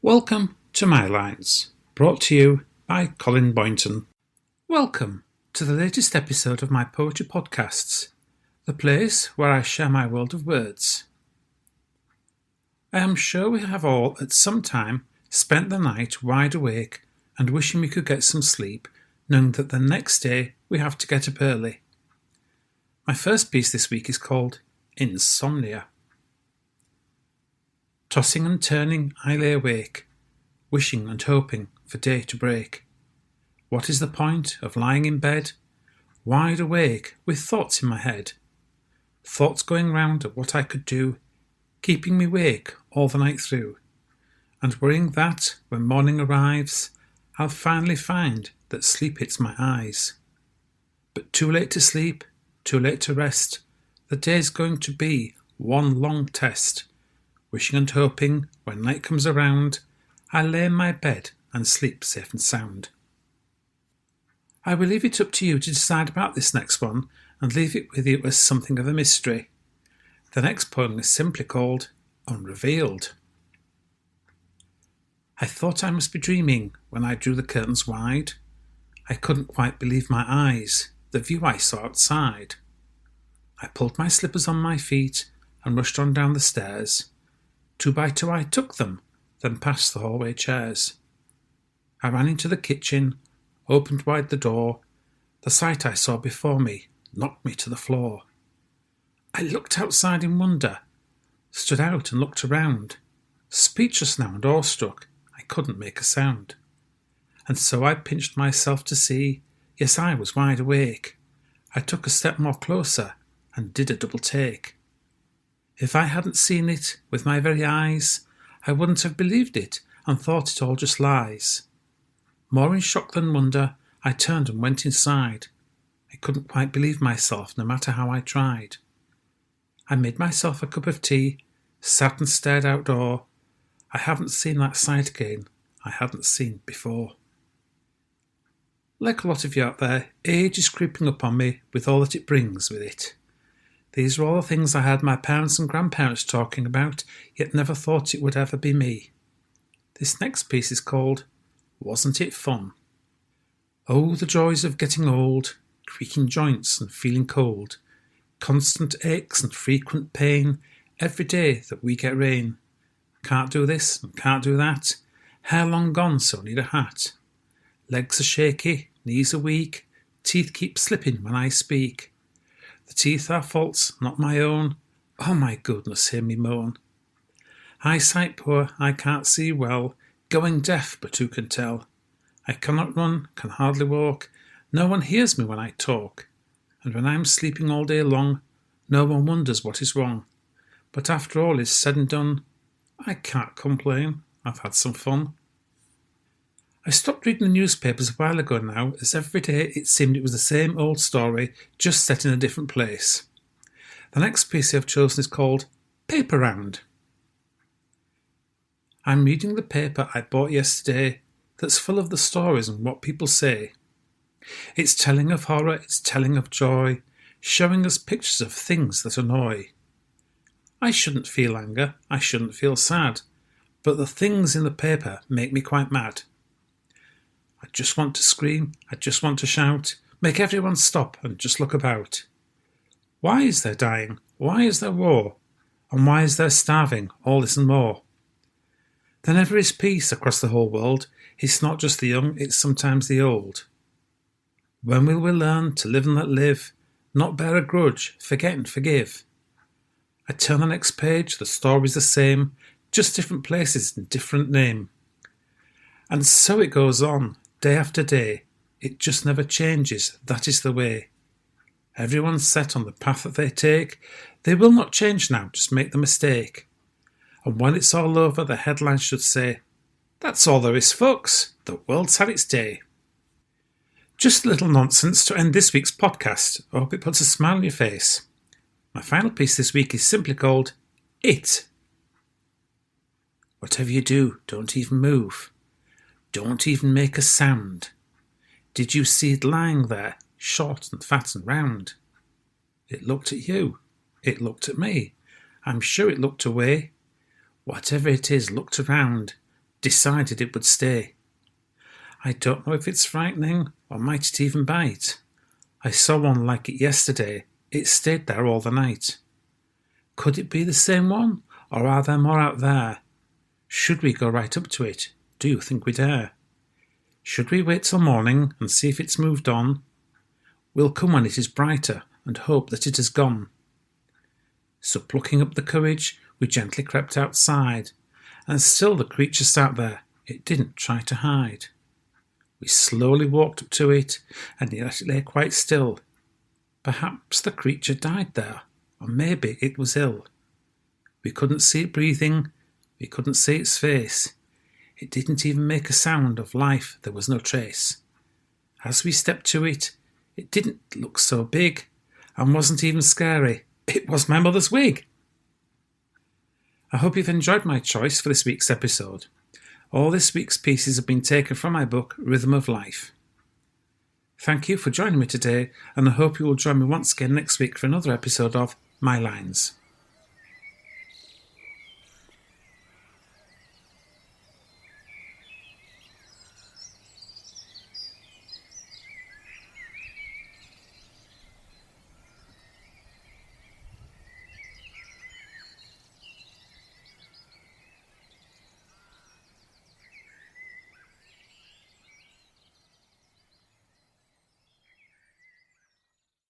Welcome to My Lines, brought to you by Colin Boynton. Welcome to the latest episode of my poetry podcasts, the place where I share my world of words. I am sure we have all at some time spent the night wide awake and wishing we could get some sleep, knowing that the next day we have to get up early. My first piece this week is called Insomnia. Tossing and turning, I lay awake, wishing and hoping for day to break. What is the point of lying in bed, wide awake with thoughts in my head? Thoughts going round at what I could do, keeping me awake all the night through, and worrying that, when morning arrives, I'll finally find that sleep hits my eyes. But too late to sleep, too late to rest, the day's going to be one long test. Wishing and hoping, when night comes around, I lay in my bed and sleep safe and sound. I will leave it up to you to decide about this next one and leave it with you as something of a mystery. The next poem is simply called Unrevealed. I thought I must be dreaming when I drew the curtains wide. I couldn't quite believe my eyes, the view I saw outside. I pulled my slippers on my feet and rushed on down the stairs. 2 by 2 I took them, then past the hallway chairs. I ran into the kitchen, opened wide the door. The sight I saw before me knocked me to the floor. I looked outside in wonder, stood out and looked around. Speechless now and awestruck, I couldn't make a sound. And so I pinched myself to see, yes, I was wide awake. I took a step more closer and did a double take. If I hadn't seen it with my very eyes, I wouldn't have believed it and thought it all just lies. More in shock than wonder, I turned and went inside. I couldn't quite believe myself, no matter how I tried. I made myself a cup of tea, sat and stared outdoor. I haven't seen that sight again I hadn't seen before. Like a lot of you out there, age is creeping up on me with all that it brings with it. These are all the things I had my parents and grandparents talking about, yet never thought it would ever be me. This next piece is called Wasn't It Fun? Oh, the joys of getting old, creaking joints and feeling cold, constant aches and frequent pain, every day that we get rain. Can't do this and can't do that, hair long gone so need a hat. Legs are shaky, knees are weak, teeth keep slipping when I speak. The teeth are faults, not my own. Oh my goodness, hear me moan. Eyesight poor, I can't see well, going deaf, but who can tell? I cannot run, can hardly walk, no one hears me when I talk. And when I'm sleeping all day long, no one wonders what is wrong. But after all is said and done, I can't complain, I've had some fun. I stopped reading the newspapers a while ago now, as every day it seemed it was the same old story, just set in a different place. The next piece I've chosen is called Paper Round. I'm reading the paper I bought yesterday that's full of the stories and what people say. It's telling of horror, it's telling of joy, showing us pictures of things that annoy. I shouldn't feel anger, I shouldn't feel sad, but the things in the paper make me quite mad. I just want to scream, I just want to shout, make everyone stop and just look about. Why is there dying? Why is there war? And why is there starving? All this and more. There never is peace across the whole world. It's not just the young, it's sometimes the old. When will we learn to live and let live, not bear a grudge, forget and forgive? I turn the next page, the story's the same, just different places and different name. And so it goes on, day after day, it just never changes, that is the way. Everyone's set on the path that they take, they will not change now, just make the mistake. And when it's all over, the headline should say, that's all there is, folks, the world's had its day. Just a little nonsense to end this week's podcast. I hope it puts a smile on your face. My final piece this week is simply called It. Whatever you do, don't even move. Don't even make a sound. Did you see it lying there, short and fat and round? It looked at you. It looked at me. I'm sure it looked away. Whatever it is looked around. decided it would stay. I don't know if it's frightening, or might it even bite. I saw one like it yesterday. It stayed there all the night. Could it be the same one, or are there more out there? Should we go right up to it? Do you think we dare? Should we wait till morning and see if it's moved on? We'll come when it is brighter and hope that it has gone. So plucking up the courage, we gently crept outside, and still the creature sat there. It didn't try to hide. We slowly walked up to it, and yet it lay quite still. Perhaps the creature died there, or maybe it was ill. We couldn't see it breathing, we couldn't see its face. It didn't even make a sound, of life there was no trace. As we stepped to it, it didn't look so big, and wasn't even scary. It was my mother's wig. I hope you've enjoyed my choice for this week's episode. All this week's pieces have been taken from my book, Rhythm of Life. Thank you for joining me today, and I hope you will join me once again next week for another episode of My Lines.